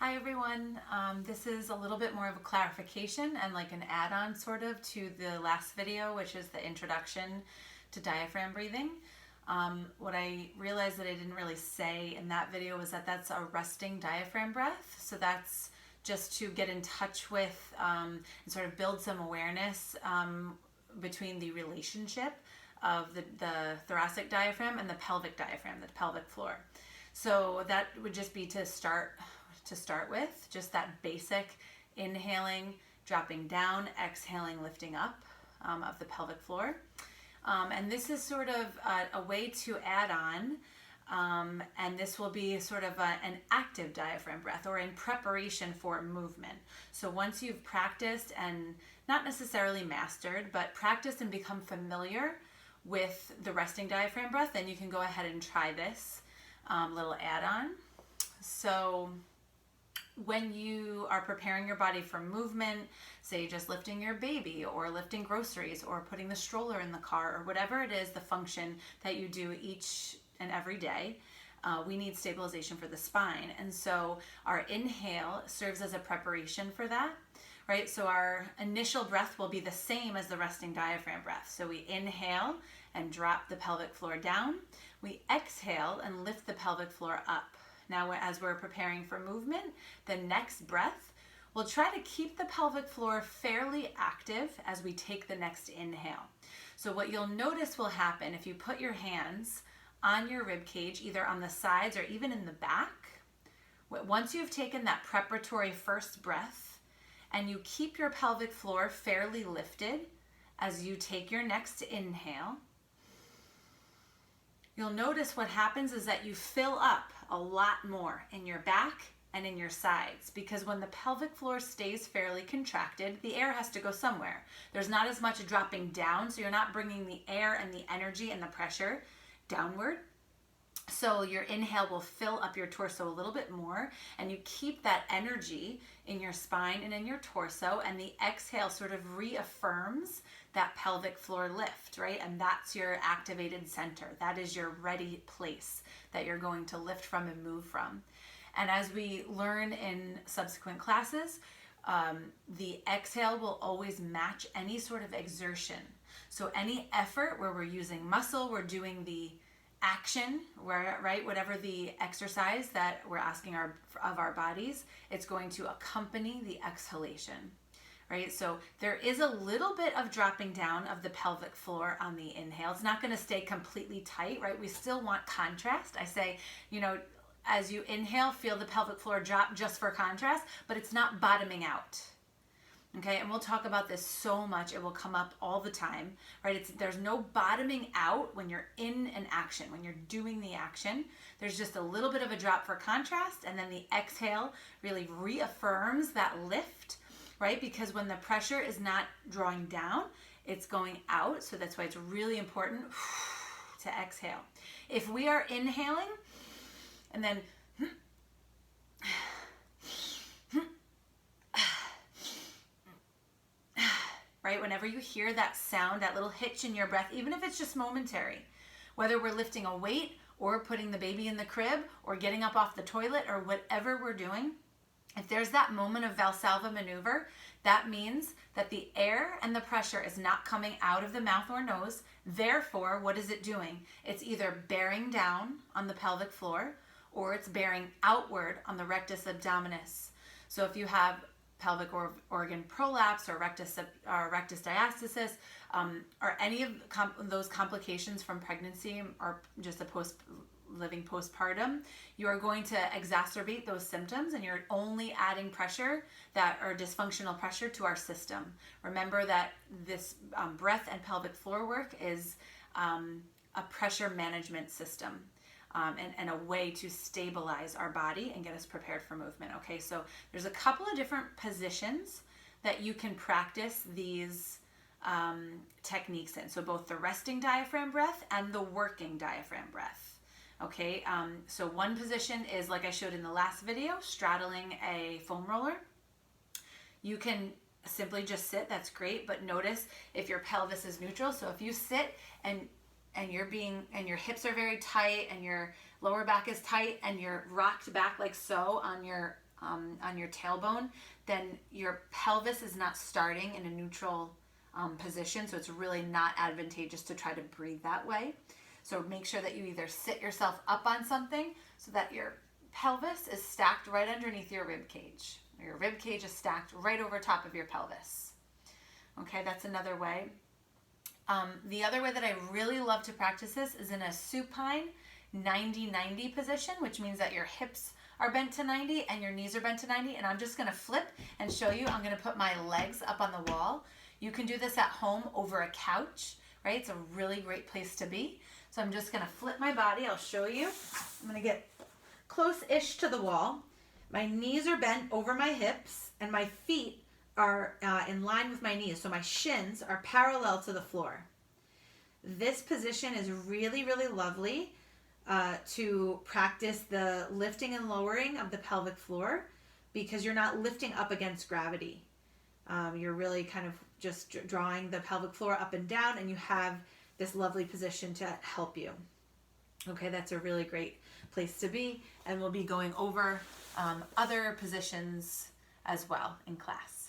Hi everyone, this is a little bit more of a clarification and like an add-on sort of to the last video, which is the introduction to diaphragm breathing. What I realized that I didn't really say in that video was that that's a resting diaphragm breath. So that's just to get in touch with and sort of build some awareness between the relationship of the thoracic diaphragm and the pelvic diaphragm, the pelvic floor. So that would just be to start with, just that basic inhaling, dropping down, exhaling, lifting up of the pelvic floor. And this is sort of a way to add on, and this will be sort of an active diaphragm breath or in preparation for movement. So once you've practiced and not necessarily mastered, but practiced and become familiar with the resting diaphragm breath, then you can go ahead and try this little add-on. So when you are preparing your body for movement, say just lifting your baby or lifting groceries or putting the stroller in the car or whatever it is, the function that you do each and every day, we need stabilization for the spine. And so our inhale serves as a preparation for that, right? So our initial breath will be the same as the resting diaphragm breath. So we inhale and drop the pelvic floor down. We exhale and lift the pelvic floor up. Now, as we're preparing for movement, the next breath, we'll try to keep the pelvic floor fairly active as we take the next inhale. So what you'll notice will happen if you put your hands on your rib cage, either on the sides or even in the back, once you've taken that preparatory first breath and you keep your pelvic floor fairly lifted as you take your next inhale, you'll notice what happens is that you fill up a lot more in your back and in your sides, because when the pelvic floor stays fairly contracted, the air has to go somewhere. There's not as much dropping down, so you're not bringing the air and the energy and the pressure downward. So your inhale will fill up your torso a little bit more, and you keep that energy in your spine and in your torso, and the exhale sort of reaffirms that pelvic floor lift, right? And that's your activated center. That is your ready place that you're going to lift from and move from. And as we learn in subsequent classes, the exhale will always match any sort of exertion. So any effort where we're using muscle, we're doing the action, right? Whatever the exercise that we're asking of our bodies, it's going to accompany the exhalation. Right? So there is a little bit of dropping down of the pelvic floor on the inhale. It's not going to stay completely tight, right? We still want contrast. I say, as you inhale, feel the pelvic floor drop just for contrast, but it's not bottoming out. Okay, and we'll talk about this so much. It will come up all the time, right? There's no bottoming out when you're in an action, when you're doing the action. There's just a little bit of a drop for contrast, and then the exhale really reaffirms that lift, right? Because when the pressure is not drawing down, it's going out. So that's why it's really important to exhale. If we are inhaling and then right, whenever you hear that sound, that little hitch in your breath, even if it's just momentary, whether we're lifting a weight or putting the baby in the crib or getting up off the toilet or whatever we're doing, if there's that moment of Valsalva maneuver, that means that the air and the pressure is not coming out of the mouth or nose. Therefore, what is it doing? It's either bearing down on the pelvic floor or it's bearing outward on the rectus abdominis. So if you have pelvic organ prolapse or rectus diastasis, or any of those complications from pregnancy or just living postpartum, you are going to exacerbate those symptoms, and you're only adding pressure or dysfunctional pressure to our system. Remember that this breath and pelvic floor work is a pressure management system. And a way to stabilize our body and get us prepared for movement. Okay, so there's a couple of different positions that you can practice these techniques in. So both the resting diaphragm breath and the working diaphragm breath. Okay, so one position is, like I showed in the last video, straddling a foam roller. You can simply just sit, that's great, but notice if your pelvis is neutral. So if you sit and your hips are very tight and your lower back is tight and you're rocked back like so on your on your tailbone, then your pelvis is not starting in a neutral position. So it's really not advantageous to try to breathe that way. So make sure that you either sit yourself up on something so that your pelvis is stacked right underneath your rib cage. Your rib cage is stacked right over top of your pelvis. Okay, that's another way. The other way that I really love to practice this is in a supine 90-90 position, which means that your hips are bent to 90 and your knees are bent to 90. And I'm just going to flip and show you. I'm going to put my legs up on the wall. You can do this at home over a couch, right? It's a really great place to be. So I'm just going to flip my body. I'll show you. I'm going to get close-ish to the wall. My knees are bent over my hips and my feet are in line with my knees. So my shins are parallel to the floor. This position is really, really lovely to practice the lifting and lowering of the pelvic floor because you're not lifting up against gravity. You're really kind of just drawing the pelvic floor up and down, and you have this lovely position to help you. Okay, that's a really great place to be, and we'll be going over other positions as well in class.